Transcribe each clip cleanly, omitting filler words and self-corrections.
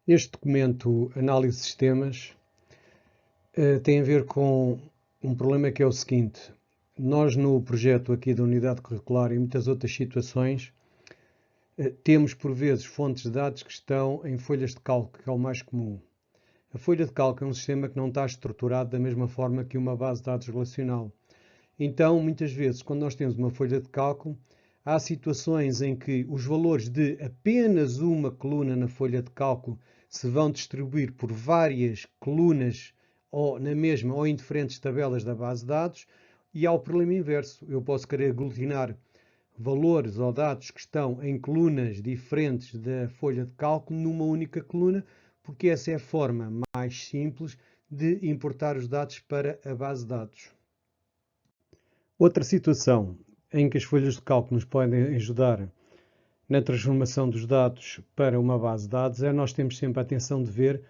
Este documento, Análise de Sistemas, tem a ver com um problema que é o seguinte. Nós no projeto aqui da Unidade Curricular e muitas outras situações, temos por vezes fontes de dados que estão em folhas de cálculo, que é o mais comum. A folha de cálculo é um sistema que não está estruturado da mesma forma que uma base de dados relacional. Então, muitas vezes, quando nós temos uma folha de cálculo, há situações em que os valores de apenas uma coluna na folha de cálculo se vão distribuir por várias colunas ou na mesma ou em diferentes tabelas da base de dados, e há o problema inverso. Eu posso querer aglutinar valores ou dados que estão em colunas diferentes da folha de cálculo numa única coluna, porque essa é a forma mais simples de importar os dados para a base de dados. Outra situação em que as folhas de cálculo nos podem ajudar na transformação dos dados para uma base de dados é nós temos sempre a atenção de ver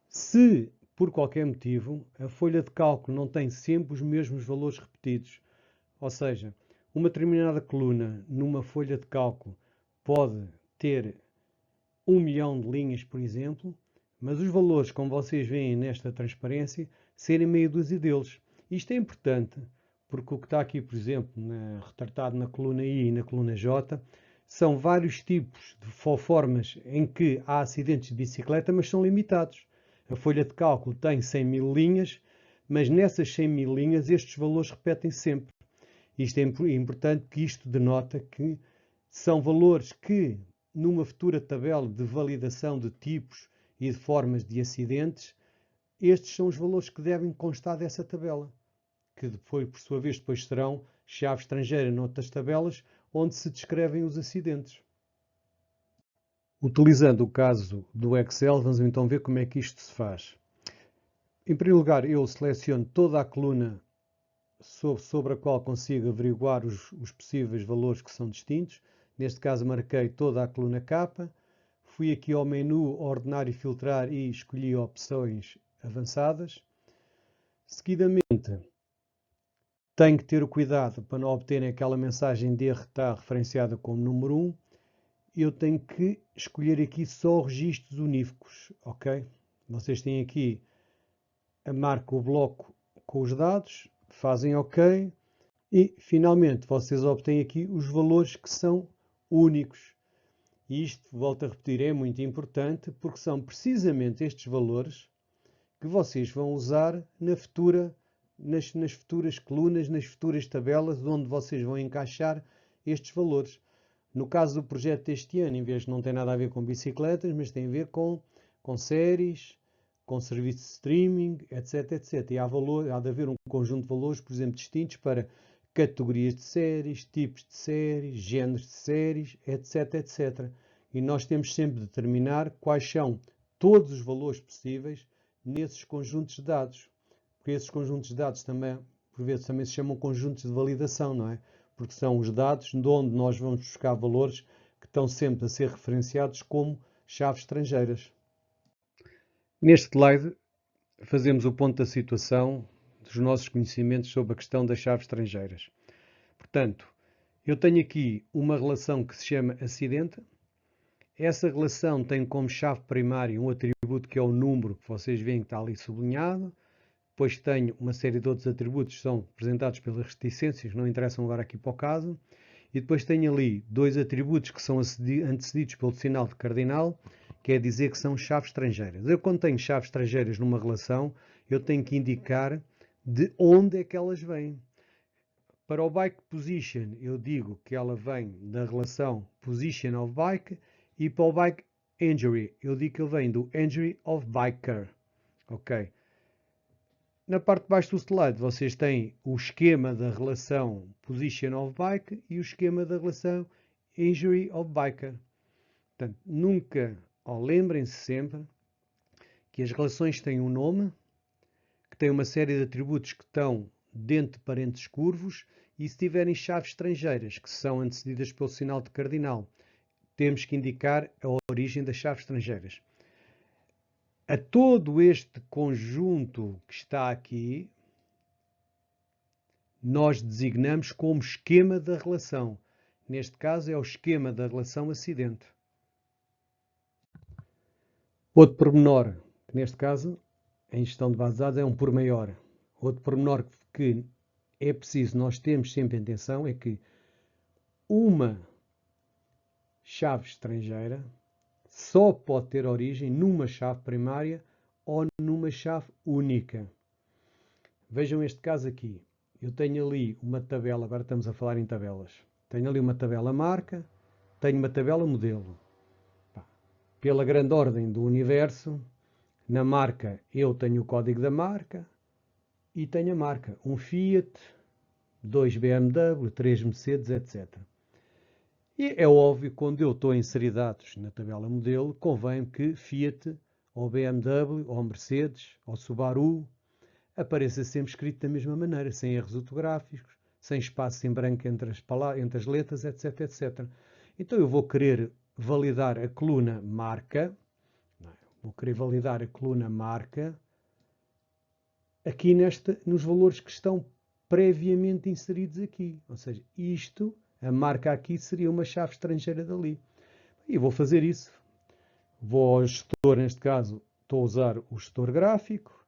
se, por qualquer motivo, a folha de cálculo não tem sempre os mesmos valores repetidos. Ou seja, uma determinada coluna numa folha de cálculo pode ter 1 milhão de linhas, por exemplo, mas os valores, como vocês veem nesta transparência, serem meia dúzia deles. Isto é importante porque o que está aqui, por exemplo, retratado na coluna I e na coluna J, são vários tipos de formas em que há acidentes de bicicleta, mas são limitados. A folha de cálculo tem 100 mil linhas, mas nessas 100 mil linhas estes valores repetem sempre. Isto é importante porque isto denota que são valores que, numa futura tabela de validação de tipos e de formas de acidentes, estes são os valores que devem constar dessa tabela, que depois, por sua vez, depois serão chave estrangeira noutras tabelas onde se descrevem os acidentes. Utilizando o caso do Excel, vamos então ver como é que isto se faz. Em primeiro lugar, eu seleciono toda a coluna sobre a qual consigo averiguar os possíveis valores que são distintos. Neste caso, marquei toda a coluna K. Fui aqui ao menu Ordenar e Filtrar e escolhi opções avançadas. Seguidamente, tenho que ter o cuidado para não obterem aquela mensagem de erro que está referenciada como número 1. Eu tenho que escolher aqui só registros unívocos, ok? Vocês têm aqui a marca o bloco com os dados, fazem ok e finalmente vocês obtêm aqui os valores que são únicos. E isto, volto a repetir, é muito importante porque são precisamente estes valores que vocês vão usar nas futuras colunas, nas futuras tabelas onde vocês vão encaixar estes valores. No caso do projeto deste ano, em vez de não ter nada a ver com bicicletas, mas tem a ver com séries, com serviços de streaming, etc, etc. E há de haver um conjunto de valores, por exemplo, distintos para categorias de séries, tipos de séries, géneros de séries, etc, etc. E nós temos sempre de determinar quais são todos os valores possíveis nesses conjuntos de dados. Porque esses conjuntos de dados também, por vezes, também se chamam conjuntos de validação, não é? Porque são os dados de onde nós vamos buscar valores que estão sempre a ser referenciados como chaves estrangeiras. Neste slide, fazemos o ponto da situação dos nossos conhecimentos sobre a questão das chaves estrangeiras. Portanto, eu tenho aqui uma relação que se chama acidente. Essa relação tem como chave primária um atributo que é o número, que vocês veem que está ali sublinhado. Depois tenho uma série de outros atributos que são representados pelas reticências, que não interessam agora aqui para o caso. E depois tenho ali dois atributos que são antecedidos pelo sinal de cardinal, que é dizer que são chaves estrangeiras. Eu, quando tenho chaves estrangeiras numa relação, eu tenho que indicar de onde é que elas vêm. Para o bike position, eu digo que ela vem da relação position of bike, e para o bike injury, eu digo que ele vem do injury of biker. Ok? Na parte de baixo do slide, vocês têm o esquema da relação position of bike e o esquema da relação injury of biker. Portanto, nunca, ou lembrem-se sempre, que as relações têm um nome, que têm uma série de atributos que estão dentro de parênteses curvos, e se tiverem chaves estrangeiras que são antecedidas pelo sinal de cardinal, temos que indicar a origem das chaves estrangeiras. A todo este conjunto que está aqui, nós designamos como esquema da relação. Neste caso é o esquema da relação acidente. Outro pormenor, que neste caso, em gestão de bases de dados, é um por maior. Outro pormenor que é preciso nós termos sempre em atenção é que uma chave estrangeira só pode ter origem numa chave primária ou numa chave única. Vejam este caso aqui. Eu tenho ali uma tabela, agora estamos a falar em tabelas. Tenho ali uma tabela marca, tenho uma tabela modelo. Pela grande ordem do universo, na marca eu tenho o código da marca e tenho a marca. Um Fiat, 2 BMW, 3 Mercedes, etc. E é óbvio que quando eu estou a inserir dados na tabela modelo, convém que Fiat, ou BMW, ou Mercedes, ou Subaru, apareça sempre escrito da mesma maneira, sem erros ortográficos, sem espaço em branco entre as letras, etc, etc. Então eu vou querer validar a coluna marca, aqui nos valores que estão previamente inseridos aqui. Ou seja, a marca aqui seria uma chave estrangeira dali. E vou fazer isso. Vou ao gestor, neste caso, estou a usar o gestor gráfico,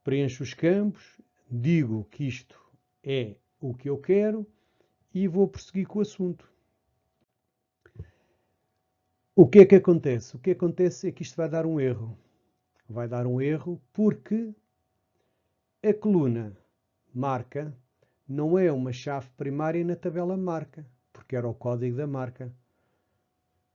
preencho os campos, digo que isto é o que eu quero e vou prosseguir com o assunto. O que é que acontece? O que acontece é que isto vai dar um erro. Vai dar um erro porque a coluna marca não é uma chave primária na tabela marca, porque era o código da marca.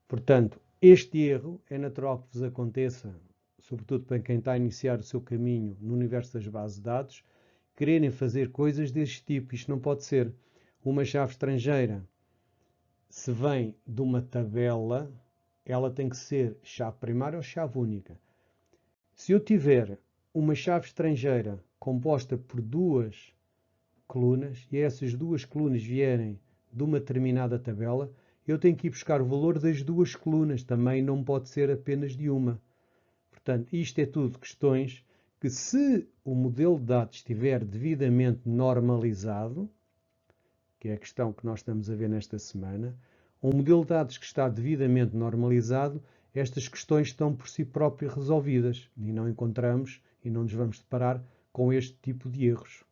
Portanto, este erro é natural que vos aconteça, sobretudo para quem está a iniciar o seu caminho no universo das bases de dados, quererem fazer coisas deste tipo. Isto não pode ser. Uma chave estrangeira, se vem de uma tabela, ela tem que ser chave primária ou chave única. Se eu tiver uma chave estrangeira composta por duas colunas e essas duas colunas vierem de uma determinada tabela, eu tenho que ir buscar o valor das duas colunas, também não pode ser apenas de uma. Portanto, isto é tudo questões que, se o modelo de dados estiver devidamente normalizado, que é a questão que nós estamos a ver nesta semana, um modelo de dados que está devidamente normalizado, estas questões estão por si próprias resolvidas e não encontramos e não nos vamos deparar com este tipo de erros.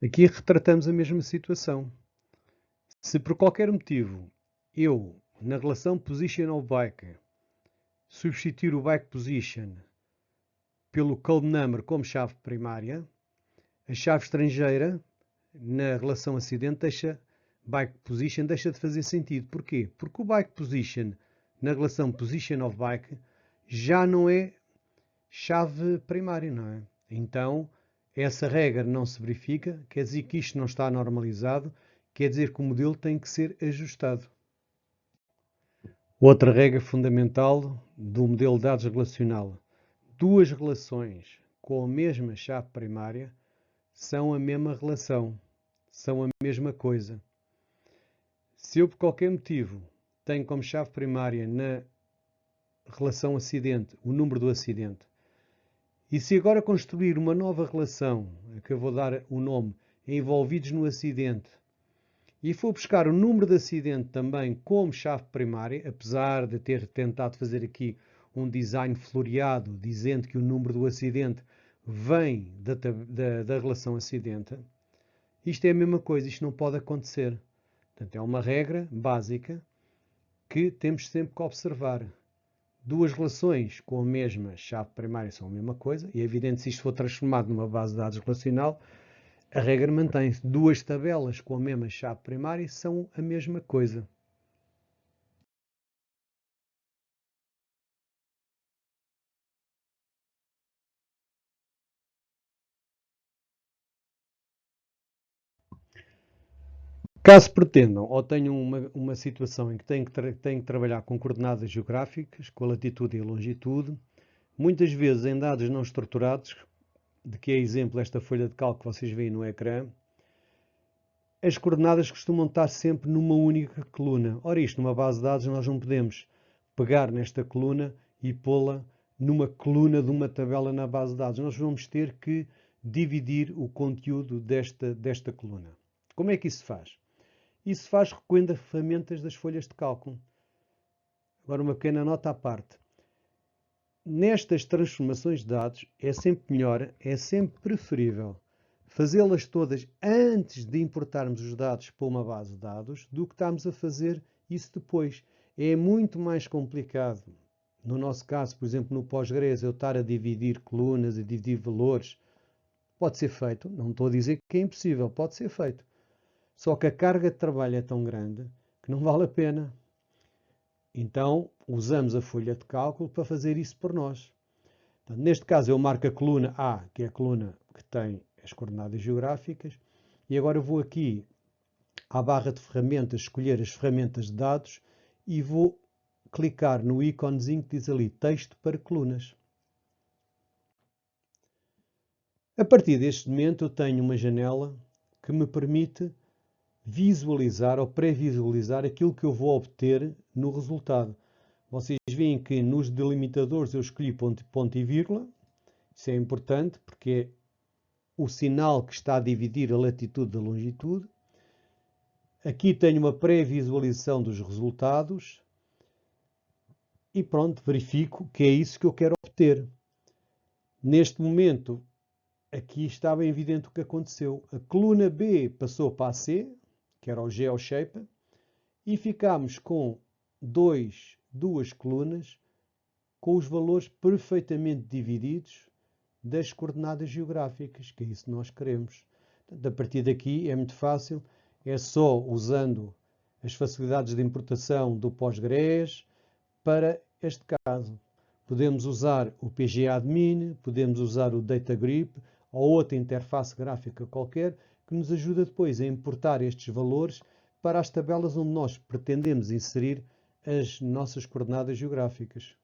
Aqui retratamos a mesma situação. Se por qualquer motivo eu, na relação position of byte, substituir o byte position pelo code number como chave primária, a chave estrangeira na relação acidente byte position deixa de fazer sentido. Porquê? Porque o byte position na relação position of byte já não é chave primária, não é? Então, essa regra não se verifica, quer dizer que isto não está normalizado, quer dizer que o modelo tem que ser ajustado. Outra regra fundamental do modelo de dados relacional. Duas relações com a mesma chave primária são a mesma relação, são a mesma coisa. Se eu, por qualquer motivo, tenho como chave primária na relação acidente o número do acidente, e se agora construir uma nova relação, a que eu vou dar o nome, envolvidos no acidente, e for buscar o número de acidente também como chave primária, apesar de ter tentado fazer aqui um design floreado, dizendo que o número do acidente vem da relação acidente, isto é a mesma coisa, isto não pode acontecer. Portanto, é uma regra básica que temos sempre que observar. Duas relações com a mesma chave primária são a mesma coisa, e é evidente que se isto for transformado numa base de dados relacional, a regra mantém-se. Duas tabelas com a mesma chave primária são a mesma coisa. Caso pretendam ou tenham uma situação em que têm que trabalhar com coordenadas geográficas, com a latitude e a longitude, muitas vezes em dados não estruturados, de que é exemplo esta folha de cálculo que vocês veem no ecrã, as coordenadas costumam estar sempre numa única coluna. Ora, isto numa base de dados nós não podemos pegar nesta coluna e pô-la numa coluna de uma tabela na base de dados. Nós vamos ter que dividir o conteúdo desta coluna. Como é que isso se faz? Isso se faz recorrendo a ferramentas das folhas de cálculo. Agora uma pequena nota à parte. nestas transformações de dados é sempre melhor, é sempre preferível fazê-las todas antes de importarmos os dados para uma base de dados do que estarmos a fazer isso depois. É muito mais complicado. No nosso caso, por exemplo, no Postgres, eu estar a dividir colunas, a dividir valores, pode ser feito. Não estou a dizer que é impossível, pode ser feito. Só que a carga de trabalho é tão grande que não vale a pena. Então, usamos a folha de cálculo para fazer isso por nós. Portanto, neste caso, eu marco a coluna A, que é a coluna que tem as coordenadas geográficas, e agora eu vou aqui à barra de ferramentas, escolher as ferramentas de dados e vou clicar no íconezinho que diz ali texto para colunas. A partir deste momento eu tenho uma janela que me permite visualizar ou pré-visualizar aquilo que eu vou obter no resultado. Vocês veem que nos delimitadores eu escolhi ponto e vírgula. Isso é importante porque é o sinal que está a dividir a latitude da longitude. Aqui tenho uma pré-visualização dos resultados e pronto, verifico que é isso que eu quero obter. Neste momento, aqui está bem evidente o que aconteceu. A coluna B passou para a C, que era o GeoShaper, e ficámos com duas colunas com os valores perfeitamente divididos das coordenadas geográficas, que é isso que nós queremos. Portanto, a partir daqui é muito fácil, é só usando as facilidades de importação do Postgres para este caso. Podemos usar o PGAdmin, podemos usar o DataGrip ou outra interface gráfica qualquer que nos ajuda depois a importar estes valores para as tabelas onde nós pretendemos inserir as nossas coordenadas geográficas.